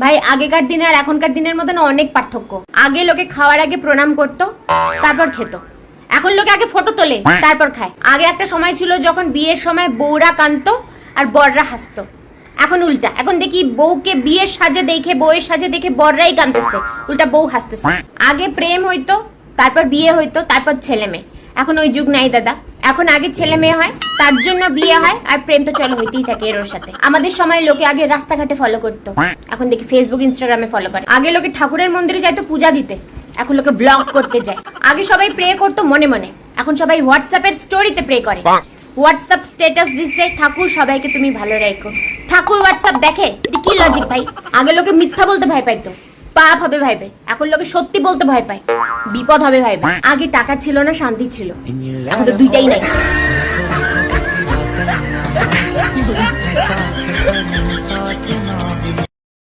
ভাই আগেকার দিনে আর এখনকার দিনের মধ্যে না অনেক পার্থক্য। আগে লোকে খাওয়ার আগে প্রণাম করতো, তারপর খেত। এখন লোকে আগে ফটো তোলে, তারপর খায়। আগে একটা সময় ছিল যখন বিয়ের সময় বউরা কাঁদতো আর বররা হাসতো। এখন উল্টা, এখন দেখি বউকে বিয়ের সাজে দেখে, বউয়ের সাজে দেখে বররাই কাঁদতেছে, উল্টা বউ হাসতেছে। আগে প্রেম হইতো, তারপর বিয়ে হইতো, তারপর ছেলে মেয়ে। এখন ওই যুগ নাই দাদা। এখন আগে ছেলে মেয়ে হয়, তার জন্য বিয়ে হয়, আর প্রেম তো চলো হইতেই থাকে এর ওর সাথে। আমাদের সময় লোকে আগে রাস্তাঘাটে ফলো করতো, এখন দেখি ফেসবুক ইনস্টাগ্রামে ফলো করে। আগে লোকে ঠাকুরের মন্দিরে যাইতো পূজা দিতে, এখন লোকে ব্লগ করতে যায়। আগে সবাই প্রে করতো মনে মনে, এখন সবাই হোয়াটসঅ্যাপের স্টোরিতে প্রে করে। হোয়াটসঅ্যাপ স্ট্যাটাস দিচ্ছে ঠাকুর সবাইকে তুমি ভালো রাখো। ঠাকুর হোয়াটসঅ্যাপ দেখে? এটা কি লজিক ভাই? আগে লোকে মিথ্যা বলতে ভয় পাইতো, পাপ হবে ভাইবে। এখন লোকে সত্যি বলতে ভয় পায়, বিপদ হবে ভাইবে। আগে টাকা ছিল না, শান্তি ছিল, এখন তো দুইটাই নাই।